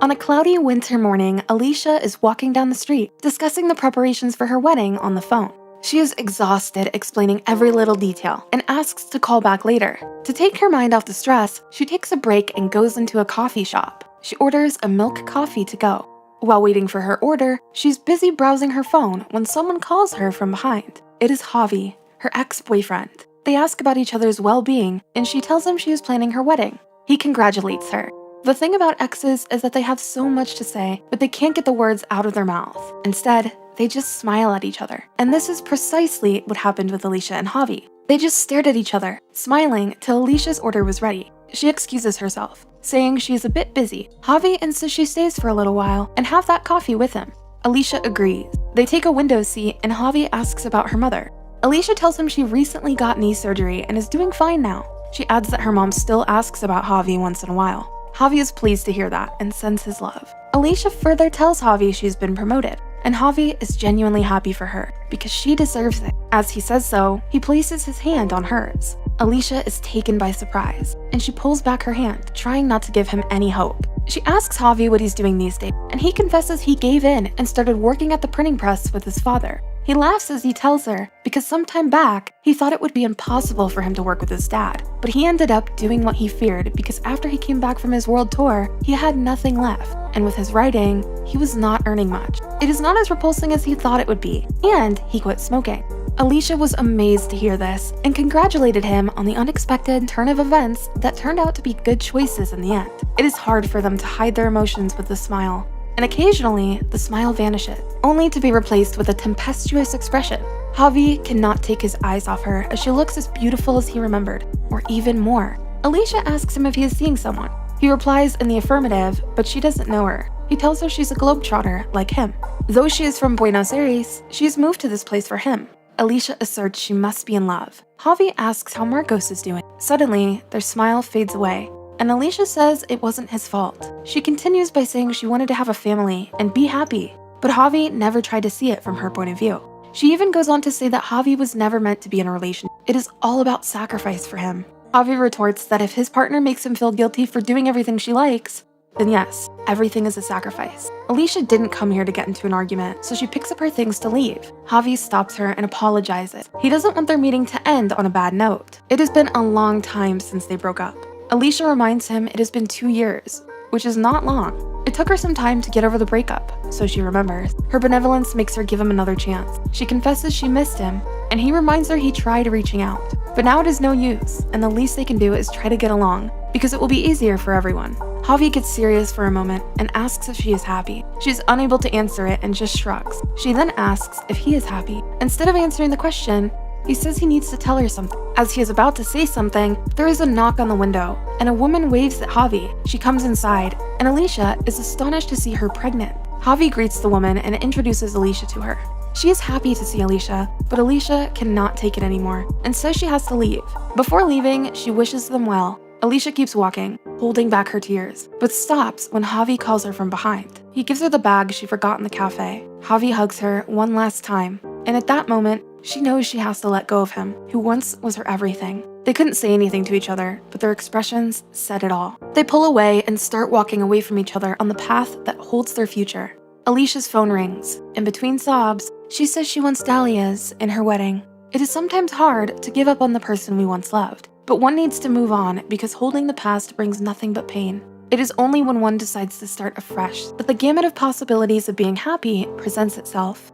On a cloudy winter morning, Alicia is walking down the street, discussing the preparations for her wedding on the phone. She is exhausted explaining every little detail and asks to call back later. To take her mind off the stress, she takes a break and goes into a coffee shop. She orders a milk coffee to go. While waiting for her order, she's busy browsing her phone when someone calls her from behind. It is Javi, her ex-boyfriend. They ask about each other's well-being, and she tells him she is planning her wedding. He congratulates her. The thing about exes is that they have so much to say, but they can't get the words out of their mouth. Instead, they just smile at each other. And this is precisely what happened with Alicia and Javi. They just stared at each other, smiling till Alicia's order was ready. She excuses herself, saying she is a bit busy. Javi insists she stays for a little while and have that coffee with him. Alicia agrees. They take a window seat and Javi asks about her mother. Alicia tells him she recently got knee surgery and is doing fine now. She adds that her mom still asks about Javi once in a while. Javi is pleased to hear that and sends his love. Alicia further tells Javi she's been promoted, and Javi is genuinely happy for her because she deserves it. As he says so, he places his hand on hers. Alicia is taken by surprise, and she pulls back her hand, trying not to give him any hope. She asks Javi what he's doing these days, and he confesses he gave in and started working at the printing press with his father. He laughs as he tells her because some time back, he thought it would be impossible for him to work with his dad, but he ended up doing what he feared because after he came back from his world tour, he had nothing left, and with his writing, he was not earning much. It is not as repulsing as he thought it would be, and he quit smoking. Alicia was amazed to hear this and congratulated him on the unexpected turn of events that turned out to be good choices in the end. It is hard for them to hide their emotions with a smile, and occasionally, the smile vanishes, only to be replaced with a tempestuous expression. Javi cannot take his eyes off her as she looks as beautiful as he remembered, or even more. Alicia asks him if he is seeing someone. He replies in the affirmative, but she doesn't know her. He tells her she's a globetrotter, like him. Though she is from Buenos Aires, she's moved to this place for him. Alicia asserts she must be in love. Javi asks how Marcos is doing. Suddenly, their smile fades away, and Alicia says it wasn't his fault. She continues by saying she wanted to have a family and be happy, but Javi never tried to see it from her point of view. She even goes on to say that Javi was never meant to be in a relationship. It is all about sacrifice for him. Javi retorts that if his partner makes him feel guilty for doing everything she likes, then yes, everything is a sacrifice. Alicia didn't come here to get into an argument, so she picks up her things to leave. Javi stops her and apologizes. He doesn't want their meeting to end on a bad note. It has been a long time since they broke up. Alicia reminds him it has been 2 years, which is not long. It took her some time to get over the breakup, so she remembers. Her benevolence makes her give him another chance. She confesses she missed him, and he reminds her he tried reaching out. But now it is no use, and the least they can do is try to get along, because it will be easier for everyone. Javi gets serious for a moment and asks if she is happy. She is unable to answer it and just shrugs. She then asks if he is happy. Instead of answering the question, he says he needs to tell her something. As he is about to say something, there is a knock on the window, and a woman waves at Javi. She comes inside, and Alicia is astonished to see her pregnant. Javi greets the woman and introduces Alicia to her. She is happy to see Alicia, but Alicia cannot take it anymore and says she has to leave. Before leaving, she wishes them well. Alicia keeps walking, holding back her tears, but stops when Javi calls her from behind. He gives her the bag she forgot in the cafe. Javi hugs her one last time, and at that moment, she knows she has to let go of him, who once was her everything. They couldn't say anything to each other, but their expressions said it all. They pull away and start walking away from each other on the path that holds their future. Alicia's phone rings, and between sobs, she says she wants dahlias in her wedding. It is sometimes hard to give up on the person we once loved, but one needs to move on because holding the past brings nothing but pain. It is only when one decides to start afresh that the gamut of possibilities of being happy presents itself.